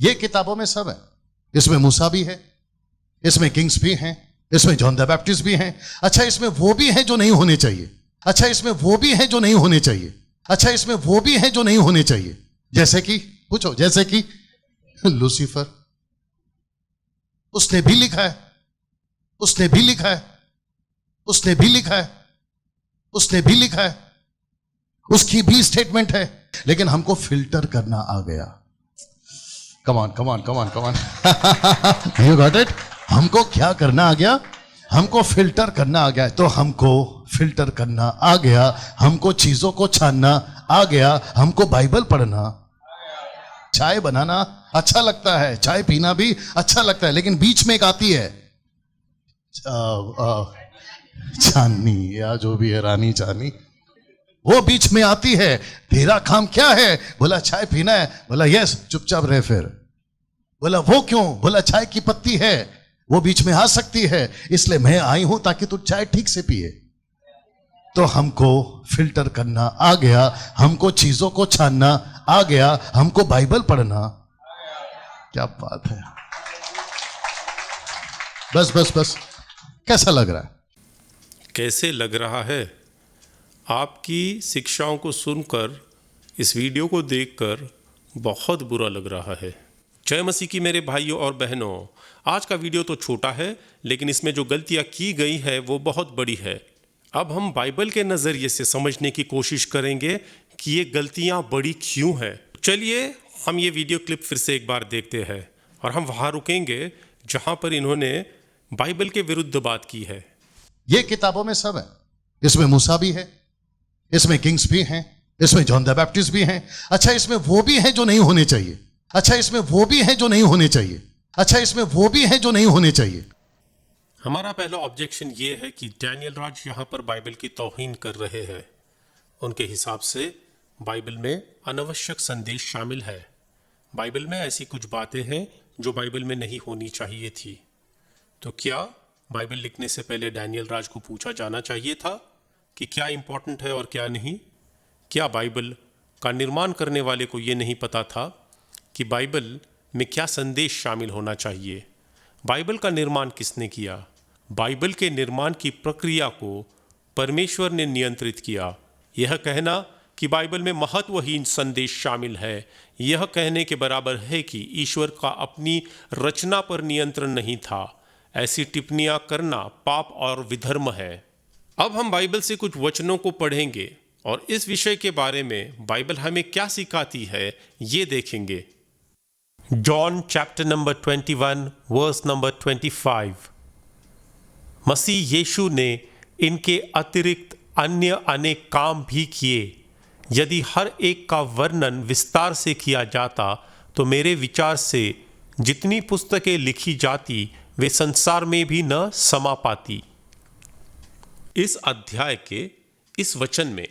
ये किताबों में सब है। इसमें मूसा भी है, इसमें किंग्स भी हैं, इसमें जॉन द बैप्टिस्ट भी हैं। अच्छा, इसमें वो भी हैं जो नहीं होने चाहिए। अच्छा, इसमें वो भी हैं जो नहीं होने चाहिए। अच्छा, इसमें वो भी हैं जो नहीं होने चाहिए। जैसे कि पूछो, जैसे कि लूसीफर, उसने भी लिखा है, उसने भी लिखा है, उसने भी लिखा है, उसने भी लिखा है, उसकी भी स्टेटमेंट है, लेकिन हमको फिल्टर करना आ गया। कमान कमान कमान कमान यू गॉट इट। हमको क्या करना आ गया? हमको फिल्टर करना आ गया। तो हमको फिल्टर करना आ गया, हमको चीजों को छानना आ गया, हमको बाइबल पढ़ना, चाय बनाना अच्छा लगता है, चाय पीना भी अच्छा लगता है, लेकिन बीच में एक आती है चांदनी या जो भी है, रानी चांदनी, वो बीच में आती है। तेरा काम क्या है? बोला चाय पीना है। बोला यस, चुपचाप रहे। फिर बोला वो क्यों? बोला चाय की पत्ती है, वो बीच में आ सकती है, इसलिए मैं आई हूं ताकि तू चाय ठीक से पिए। तो हमको फिल्टर करना आ गया, हमको चीजों को छानना आ गया, हमको बाइबल पढ़ना। क्या बात है। बस बस बस, कैसा लग रहा है? कैसे लग रहा है? आपकी शिक्षाओं को सुनकर, इस वीडियो को देखकर बहुत बुरा लग रहा है। जय मसीह की मेरे भाइयों और बहनों, आज का वीडियो तो छोटा है, लेकिन इसमें जो गलतियां की गई है वो बहुत बड़ी है। अब हम बाइबल के नज़रिए से समझने की कोशिश करेंगे कि ये गलतियां बड़ी क्यों है। चलिए हम ये वीडियो क्लिप फिर से एक बार देखते हैं और हम वहाँ रुकेंगे जहाँ पर इन्होंने बाइबल के विरुद्ध बात की है। ये किताबों में सब है। इसमें मूसा भी है, इसमें किंग्स भी हैं, इसमें जॉन द बैप्टिस्ट भी हैं। अच्छा, इसमें वो भी हैं जो नहीं होने चाहिए। अच्छा, इसमें वो भी हैं जो नहीं होने चाहिए। अच्छा, इसमें वो भी हैं जो नहीं होने चाहिए। हमारा पहला ऑब्जेक्शन ये है कि डैनियल राज यहाँ पर बाइबल की तौहीन कर रहे हैं। उनके हिसाब से बाइबल में अनावश्यक संदेश शामिल है। बाइबल में ऐसी कुछ बातें हैं जो बाइबल में नहीं होनी चाहिए थी। तो क्या बाइबल लिखने से पहले डैनियल राज को पूछा जाना चाहिए था कि क्या इंपॉर्टेंट है और क्या नहीं? क्या बाइबल का निर्माण करने वाले को ये नहीं पता था कि बाइबल में क्या संदेश शामिल होना चाहिए? बाइबल का निर्माण किसने किया? बाइबल के निर्माण की प्रक्रिया को परमेश्वर ने नियंत्रित किया। यह कहना कि बाइबल में महत्वहीन संदेश शामिल है, यह कहने के बराबर है कि ईश्वर का अपनी रचना पर नियंत्रण नहीं था। ऐसी टिप्पणियां करना पाप और विधर्म है। अब हम बाइबल से कुछ वचनों को पढ़ेंगे और इस विषय के बारे में बाइबल हमें क्या सिखाती है ये देखेंगे। John chapter number 21 verse number 25। मसीह यीशु ने इनके अतिरिक्त अन्य अनेक काम भी किए। यदि हर एक का वर्णन विस्तार से किया जाता तो मेरे विचार से जितनी पुस्तकें लिखी जाती वे संसार में भी न समा पाती। इस अध्याय के इस वचन में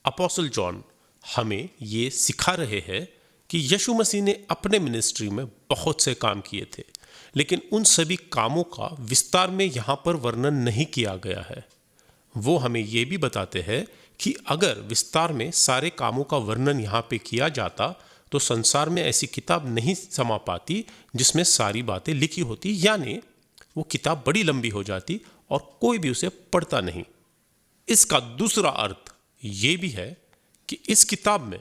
अपोस्टल जॉन हमें ये सिखा रहे हैं कि यीशु मसीह ने अपने मिनिस्ट्री में बहुत से काम किए थे, लेकिन उन सभी कामों का विस्तार में यहाँ पर वर्णन नहीं किया गया है। वो हमें ये भी बताते हैं कि अगर विस्तार में सारे कामों का वर्णन यहाँ पे किया जाता तो संसार में ऐसी किताब नहीं समा पाती जिसमें सारी बातें लिखी होती, यानी वो किताब बड़ी लंबी हो जाती और कोई भी उसे पढ़ता नहीं। इसका दूसरा अर्थ ये भी है कि इस किताब में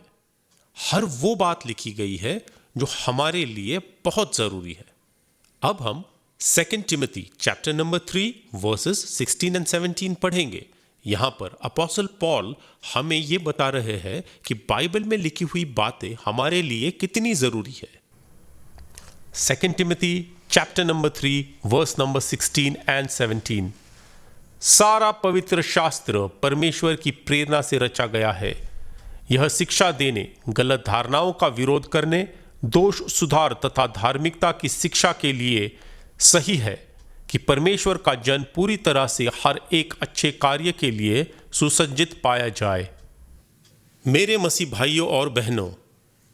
हर वो बात लिखी गई है जो हमारे लिए बहुत जरूरी है। अब हम 2 Timothy chapter number 3 versus 16 and 17 पढ़ेंगे। यहां पर अपोस्टल पॉल हमें यह बता रहे हैं कि बाइबल में लिखी हुई बातें हमारे लिए कितनी जरूरी है। 2 Timothy chapter number 3 verse number 16 and 17। सारा पवित्र शास्त्र परमेश्वर की प्रेरणा से रचा गया है। यह शिक्षा देने, गलत धारणाओं का विरोध करने, दोष सुधार तथा धार्मिकता की शिक्षा के लिए सही है कि परमेश्वर का जन पूरी तरह से हर एक अच्छे कार्य के लिए सुसज्जित पाया जाए। मेरे मसीह भाइयों और बहनों,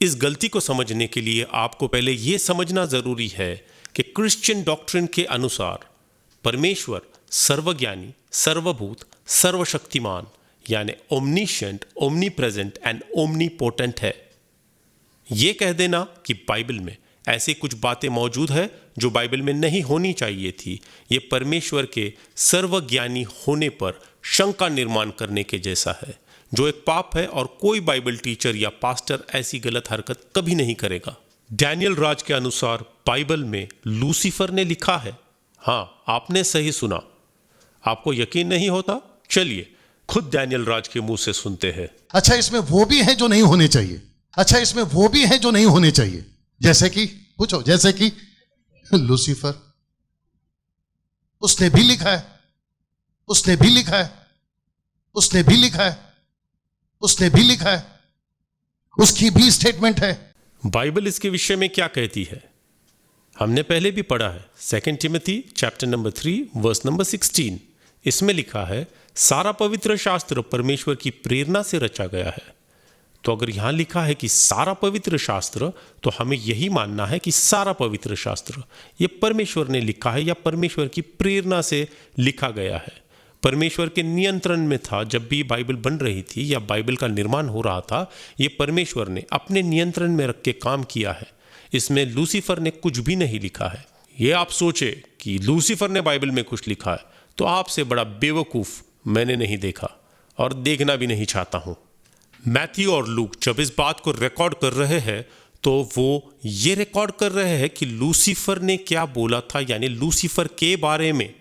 इस गलती को समझने के लिए आपको पहले यह समझना जरूरी है कि क्रिश्चियन डॉक्ट्रिन के अनुसार परमेश्वर सर्वज्ञानी, सर्वभूत, सर्वशक्तिमान यानी omniscient, omnipresent and omnipotent है। यह कह देना कि बाइबल में ऐसी कुछ बातें मौजूद है जो बाइबल में नहीं होनी चाहिए थी। ये परमेश्वर के सर्वज्ञानी होने पर शंका निर्माण करने के जैसा है, जो एक पाप है और कोई बाइबल टीचर या पास्टर ऐसी गलत हरकत कभी नहीं करेगा। डैनियल राज के अनुसार बाइबल में लूसीफर ने लिखा है। हाँ, आपने सही सुना। आपको यकीन नहीं होता? चलिए खुद डैनियल राज के मुंह से सुनते हैं। अच्छा, इसमें वो भी हैं जो नहीं होने चाहिए। अच्छा, इसमें वो भी हैं जो नहीं होने चाहिए। जैसे कि पूछो, जैसे कि लूसीफर, उसने भी लिखा है, उसने भी लिखा है, उसने भी लिखा है, उसने भी लिखा है, उसकी भी स्टेटमेंट है। बाइबल इसके विषय में क्या कहती है? हमने पहले भी पढ़ा है, 2 Timothy chapter number 3 verse number 16। इसमें लिखा है, सारा पवित्र शास्त्र परमेश्वर की प्रेरणा से रचा गया है। तो अगर यहां लिखा है कि सारा पवित्र शास्त्र, तो हमें यही मानना है कि सारा पवित्र शास्त्र ये परमेश्वर ने लिखा है या परमेश्वर की प्रेरणा से लिखा गया है। परमेश्वर के नियंत्रण में था। जब भी बाइबल बन रही थी या बाइबल का निर्माण हो रहा था, ये परमेश्वर ने अपने नियंत्रण में रख के काम किया है। इसमें लूसीफर ने कुछ भी नहीं लिखा है। ये आप सोचे कि लूसीफर ने बाइबल में कुछ लिखा है, तो आपसे बड़ा बेवकूफ़ मैंने नहीं देखा और देखना भी नहीं चाहता हूँ। मैथ्यू और लूक जब इस बात को रिकॉर्ड कर रहे हैं, तो वो ये रिकॉर्ड कर रहे हैं कि लूसीफर ने क्या बोला था, यानी लूसीफर के बारे में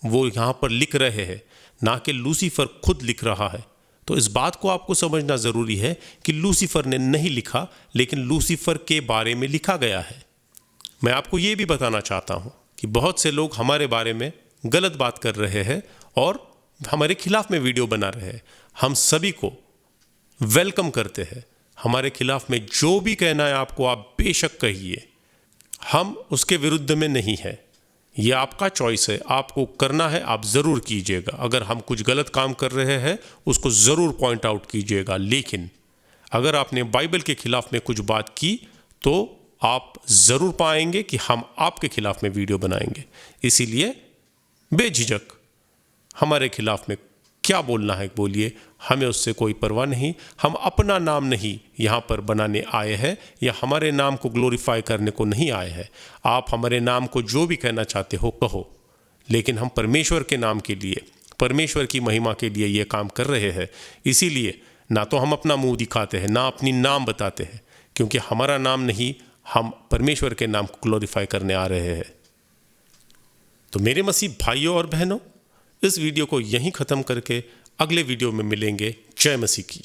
वो यहाँ पर लिख रहे हैं, ना कि लूसीफर खुद लिख रहा है। तो इस बात को आपको समझना ज़रूरी है कि लूसीफर ने नहीं लिखा, लेकिन लूसीफर के बारे में लिखा गया है। मैं आपको ये भी बताना चाहता हूँ कि बहुत से लोग हमारे बारे में गलत बात कर रहे हैं और हमारे खिलाफ में वीडियो बना रहे हैं। हम सभी को वेलकम करते हैं। हमारे खिलाफ में जो भी कहना है आपको, आप बेशक कहिए, हम उसके विरुद्ध में नहीं है। ये आपका चॉइस है, आपको करना है, आप ज़रूर कीजिएगा। अगर हम कुछ गलत काम कर रहे हैं, उसको ज़रूर पॉइंट आउट कीजिएगा। लेकिन अगर आपने बाइबल के खिलाफ में कुछ बात की, तो आप ज़रूर पाएंगे कि हम आपके खिलाफ में वीडियो बनाएंगे। इसीलिए बेझिझक हमारे खिलाफ में क्या बोलना है बोलिए, हमें उससे कोई परवाह नहीं। हम अपना नाम नहीं यहाँ पर बनाने आए हैं या हमारे नाम को ग्लोरीफाई करने को नहीं आए हैं। आप हमारे नाम को जो भी कहना चाहते हो कहो, लेकिन हम परमेश्वर के नाम के लिए, परमेश्वर की महिमा के लिए ये काम कर रहे हैं। इसीलिए ना तो हम अपना मुंह दिखाते हैं, ना अपनी नाम बताते हैं, क्योंकि हमारा नाम नहीं, हम परमेश्वर के नाम को ग्लोरीफाई करने आ रहे हैं। तो मेरे मसीह भाइयों और बहनों, इस वीडियो को यहीं ख़त्म करके अगले वीडियो में मिलेंगे। जय मसीह की।